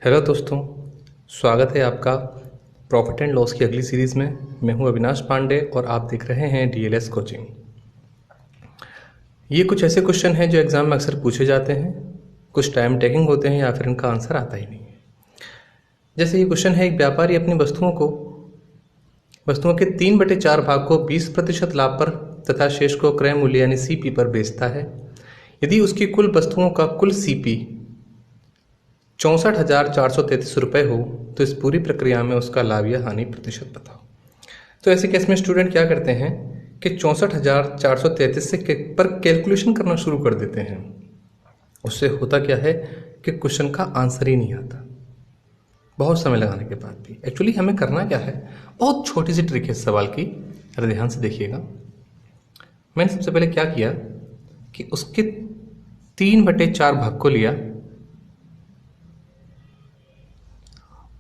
Hello दोस्तों, स्वागत है आपका प्रॉफिट एंड लॉस की अगली सीरीज़ में। मैं हूं अविनाश पांडे और आप देख रहे हैं डीएलएस कोचिंग। ये कुछ ऐसे क्वेश्चन हैं जो एग्ज़ाम में अक्सर पूछे जाते हैं, कुछ टाइम टेकिंग होते हैं या फिर इनका आंसर आता ही नहीं है। जैसे ये क्वेश्चन है, एक व्यापारी अपनी वस्तुओं के 3/4 भाग को 20% लाभ पर तथा शेष को क्रय मूल्य यानी सीपी पर बेचता है। यदि उसकी कुल वस्तुओं का कुल सीपी 64,433 रुपये हो तो इस पूरी प्रक्रिया में उसका लाभ या हानि प्रतिशत बताओ। तो ऐसे केस में स्टूडेंट क्या करते हैं कि 64,433 पर कैलकुलेशन करना शुरू कर देते हैं। उससे होता क्या है कि क्वेश्चन का आंसर ही नहीं आता, बहुत समय लगाने के बाद भी। एक्चुअली हमें करना क्या है, बहुत छोटी सी ट्रिक है इस सवाल की, अगर ध्यान से देखिएगा। मैंने सबसे पहले क्या किया कि उसके 3/4 भाग को लिया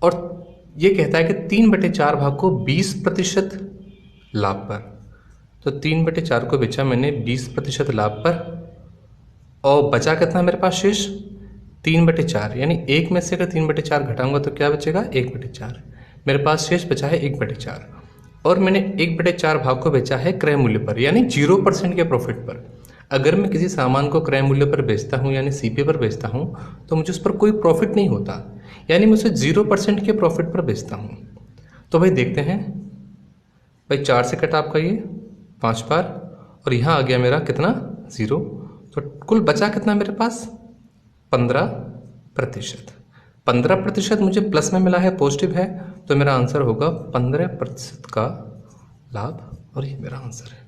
और ये कहता है कि 3/4 भाग को 20% लाभ पर, तो 3/4 को बेचा मैंने 20% लाभ पर और बचा कितना मेरे पास शेष 3/4, यानी एक में से अगर 3/4 घटाऊंगा तो क्या बचेगा 1/4। मेरे पास शेष बचा है 1/4 और मैंने 1/4 भाग को बेचा है क्रय मूल्य पर, यानी 0% के प्रॉफिट पर। अगर मैं किसी सामान को क्रय मूल्य पर बेचता हूँ यानी सीपी पर बेचता हूँ तो मुझे उस पर कोई प्रॉफिट नहीं होता, यानी मैं उसे 0% के प्रॉफिट पर बेचता हूँ। तो भाई देखते हैं, भाई 4 से कटा आपका ये 5 बार और यहाँ आ गया मेरा कितना 0, तो कुल बचा कितना मेरे पास 15%। 15% मुझे प्लस में मिला है, पॉजिटिव है, तो मेरा आंसर होगा 15% का लाभ और ये मेरा आंसर है।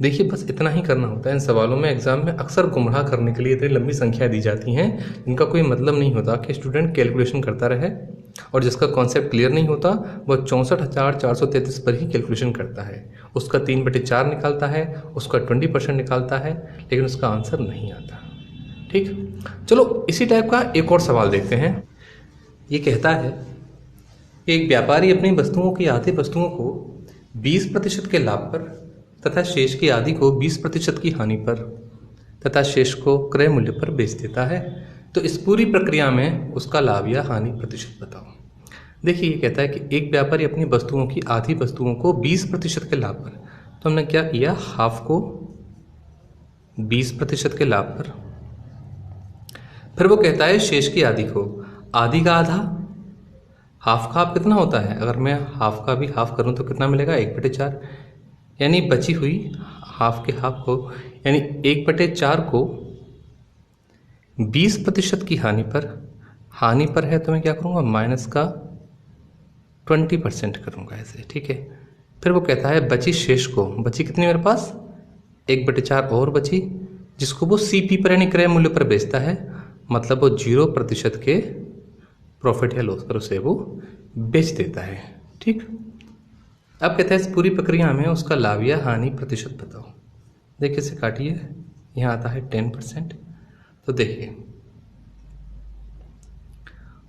देखिए बस इतना ही करना होता है। इन सवालों में एग्जाम में अक्सर गुमराह करने के लिए इतनी लंबी संख्या दी जाती हैं जिनका कोई मतलब नहीं होता, कि स्टूडेंट कैलकुलेशन करता रहे और जिसका कॉन्सेप्ट क्लियर नहीं होता वह 64,433 पर ही कैलकुलेशन करता है, उसका 3/4 निकालता है, उसका 20% निकालता है, लेकिन उसका आंसर नहीं आता। ठीक, चलो इसी टाइप का एक और सवाल देखते हैं। ये कहता है कि एक व्यापारी अपनी वस्तुओं की आधी वस्तुओं को 20% के लाभ पर तथा शेष की आधी को 20% की हानि पर तथा शेष को क्रय मूल्य पर बेच देता है। तो इस पूरी प्रक्रिया में उसका लाभ या हानि प्रतिशत बताओ। देखिए ये कहता है कि एक व्यापारी अपनी वस्तुओं की आधी वस्तुओं को 20% के लाभ पर, तो हमने क्या किया, हाफ को 20% के लाभ पर, फिर वो कहता है शेष की आधी को, आधी का आधा, हाफ का हाफ कितना होता है, अगर मैं हाफ का भी हाफ करूं तो कितना मिलेगा 1/4, यानी बची हुई हाफ के हाफ को, यानी 1/4 को 20% की हानि पर है तो मैं क्या करूँगा माइनस का 20% करूँगा ऐसे। ठीक है, फिर वो कहता है बची शेष को, बची कितनी मेरे पास 1/4 और बची, जिसको वो सीपी पर यानी क्रय मूल्य पर बेचता है, मतलब वो 0% के प्रॉफिट या लॉस पर उसे वो बेच देता है। ठीक, अब कहते हैं इस पूरी प्रक्रिया में उसका लाभ या हानि प्रतिशत बताओ। देखिए इसे काटिए, यहाँ आता है 10%, तो देखिए,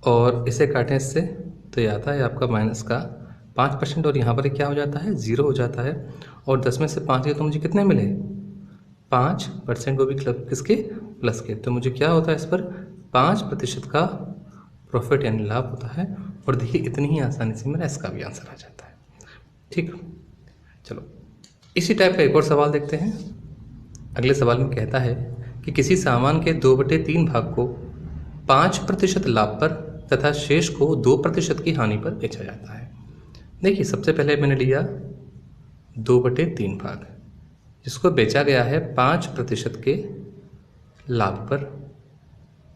और इसे काटें इससे तो ये आता है आपका माइनस का 5% और यहाँ पर क्या हो जाता है 0 हो जाता है। और 10 में से 5 के तो मुझे कितने मिले 5%, वो भी किसके प्लस के, तो मुझे क्या होता है इस पर 5% का प्रॉफिट यानी लाभ होता है। और देखिए इतनी ही आसानी से मेरा इसका भी आंसर आ जाता है। ठीक, चलो इसी टाइप का एक और सवाल देखते हैं। अगले सवाल में कहता है कि किसी सामान के 2/3 भाग को 5% लाभ पर तथा शेष को 2% की हानि पर बेचा जाता है। देखिए सबसे पहले मैंने लिया 2/3 भाग, जिसको बेचा गया है 5% के लाभ पर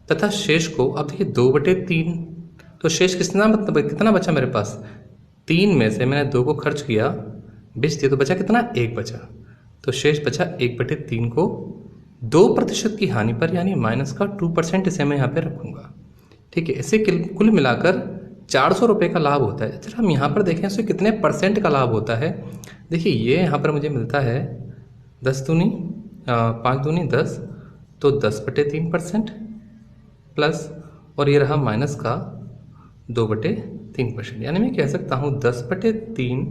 तथा शेष को, अब देखिए 2/3, तो शेष कितना बचा मेरे पास, 3 में से मैंने 2 को खर्च किया, बेच दिया, तो बचा कितना 1 बचा, तो शेष बचा 1/3 को 2% की हानि पर, यानी माइनस का 2%, इसे मैं यहाँ पे रखूँगा। ठीक है, इसे कुल मिलाकर 400 रुपये का लाभ होता है। चलो हम यहाँ पर देखें इसे कितने परसेंट का लाभ होता है। देखिए ये यहाँ पर मुझे मिलता है 5 दूनी 10, तो 10/3% प्लस, और ये रहा माइनस का 2/3%, यानी मैं कह सकता हूँ 10/3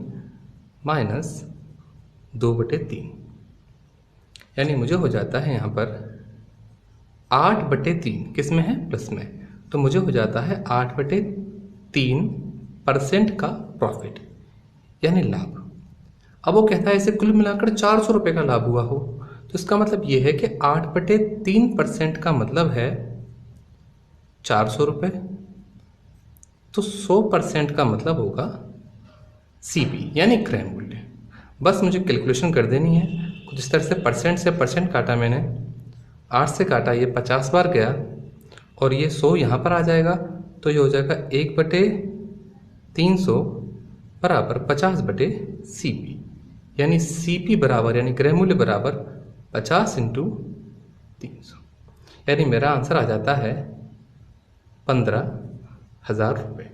माइनस 2/3, यानी मुझे हो जाता है यहाँ पर 8/3, किस में है प्लस में, तो मुझे हो जाता है 8/3% का प्रॉफिट यानी लाभ। अब वो कहता है इसे कुल मिलाकर 400 रुपये का लाभ हुआ हो, तो इसका मतलब ये है कि 8/3% का मतलब है 400 रुपये, तो 100% का मतलब होगा सीपी यानी क्रय मूल्य। बस मुझे कैलकुलेशन कर देनी है कुछ इस तरह से। परसेंट से परसेंट काटा मैंने, 8 से काटा, ये 50 बार गया और ये 100 यहाँ पर आ जाएगा, तो ये हो जाएगा 1/300 बराबर 50/CP, यानी CP बराबर यानी क्रय मूल्य बराबर 50 × 300, यानी मेरा आंसर आ जाता है 15,000 रुपये।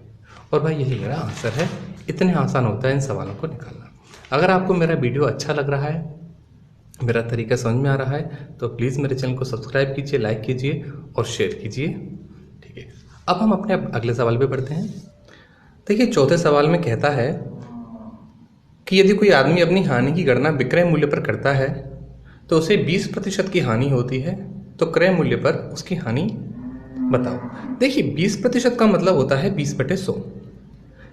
और भाई यही मेरा आंसर है। इतने आसान होता है इन सवालों को निकालना। अगर आपको मेरा वीडियो अच्छा लग रहा है, मेरा तरीका समझ में आ रहा है, तो प्लीज़ मेरे चैनल को सब्सक्राइब कीजिए, लाइक कीजिए और शेयर कीजिए। ठीक है, अब हम अपने अगले सवाल पे बढ़ते हैं। देखिए, चौथे सवाल में कहता है कि यदि कोई आदमी अपनी हानि की गणना विक्रय मूल्य पर करता है तो उसे 20% की हानि होती है, तो क्रय मूल्य पर उसकी हानि बताओ। देखिए, 20% का मतलब होता है 20/100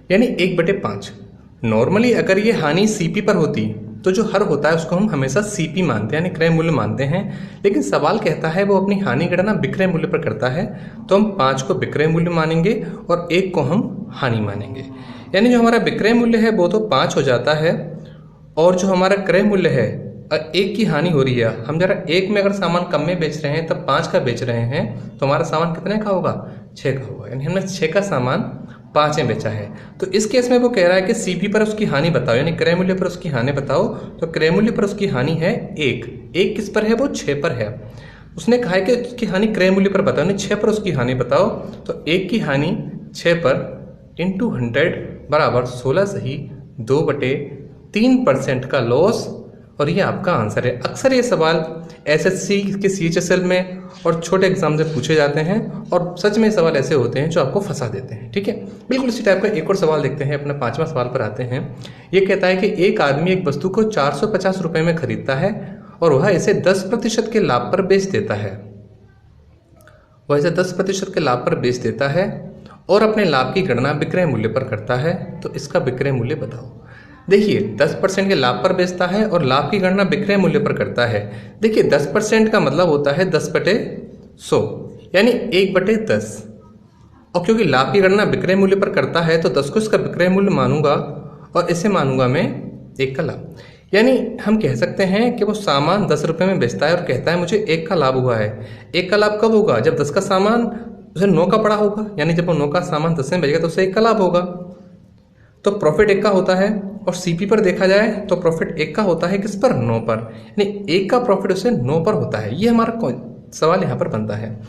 यानी 1/5। नॉर्मली अगर ये हानि सीपी पर होती तो जो हर होता है उसको हम हमेशा सीपी मानते हैं यानी क्रय मूल्य मानते हैं, लेकिन सवाल कहता है वो अपनी हानि गणना विक्रय मूल्य पर करता है, तो हम 5 को विक्रय मूल्य मानेंगे और 1 को हम हानि मानेंगे। यानी जो हमारा विक्रय मूल्य है वो तो 5 हो जाता है, और जो हमारा क्रय मूल्य है 1 की हानि हो रही है। हम जरा 1 में अगर सामान कम में बेच रहे हैं तब 5 का बेच रहे हैं, तो हमारा सामान कितने का होगा? 6 का होगा, यानी हमने 6 का सामान 5 में बेचा है। तो इस केस में वो कह रहा है कि सीपी पर उसकी हानि बताओ, यानी क्रय मूल्य पर उसकी हानि बताओ। तो क्रय मूल्य पर उसकी हानि है 1 किस पर है? वो 6 पर है। उसने कहा है कि उसकी हानि क्रय मूल्य पर बताओ, यानी 6 पर उसकी हानि बताओ। तो 1 की हानि 6 पर इंटू 100 बराबर 16 सही 2/3% का लॉस, और ये आपका आंसर है। अक्सर ये सवाल एसएससी के CHSL में और छोटे एग्जाम से पूछे जाते हैं, और सच में सवाल ऐसे होते हैं जो आपको फंसा देते हैं। ठीक है, बिल्कुल इसी टाइप का एक और सवाल देखते हैं। अपना 5वां सवाल पर आते हैं। ये कहता है कि एक आदमी एक वस्तु को 450 रुपये में खरीदता है और वह इसे 10% के लाभ पर बेच देता है। वह इसे 10% के लाभ पर बेच देता है और अपने लाभ की गणना विक्रय मूल्य पर करता है, तो इसका विक्रय मूल्य बताओ। देखिए, 10% के लाभ पर बेचता है और लाभ की गणना विक्रय मूल्य पर करता है। देखिए, 10% का मतलब होता है 10/100 यानी 1/10, और क्योंकि लाभ की गणना विक्रय मूल्य पर करता है तो 10 को इसका विक्रय मूल्य मानूंगा और इसे मानूंगा मैं 1 का लाभ। यानी हम कह सकते हैं कि वो सामान 10 रुपये में बेचता है और कहता है मुझे 1 का लाभ हुआ है। 1 का लाभ कब होगा? जब 10 का सामान उसे 9 का पड़ा होगा, यानी जब वो 9 का सामान 10 में बेचेगा तो उसे 1 का लाभ होगा। तो प्रॉफिट 1 का होता है, और सीपी पर देखा जाए तो प्रॉफिट 1 का होता है किस पर? 9 पर, यानी 1 का प्रॉफिट उसे 9 पर होता है। ये हमारा सवाल यहाँ पर बनता है।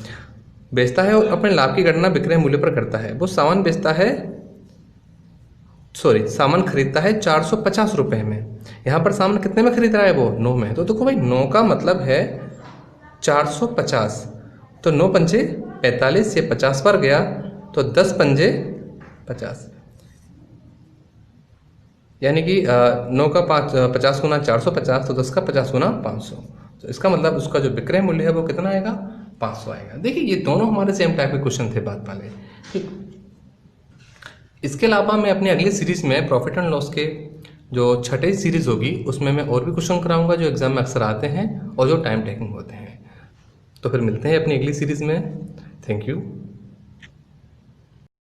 बेचता है और अपने लाभ की गणना विक्रय मूल्य पर करता है। वो सामान बेचता है, सामान खरीदता है 450 रुपये में। यहाँ पर सामान कितने में खरीद रहा है? वो 9 में। तो देखो भाई, 9 का मतलब है 450, तो 9 पंजे 45, ये 50 पर गया, तो 10 पंजे 50, यानी कि 9 का 50 गुना 450, तो 10 का 50 गुना 500। तो इसका मतलब उसका जो विक्रय मूल्य है वो कितना आएगा? 500 आएगा। देखिए, ये दोनों हमारे सेम टाइप के क्वेश्चन थे बात वाले। ठीक, इसके अलावा मैं अपनी अगली सीरीज में प्रॉफिट एंड लॉस के जो 6ठी सीरीज होगी उसमें मैं और भी क्वेश्चन कराऊंगा जो एग्जाम में अक्सर आते हैं और जो टाइम टेकिंग होते हैं। तो फिर मिलते हैं अपनी अगली सीरीज में। Thank you.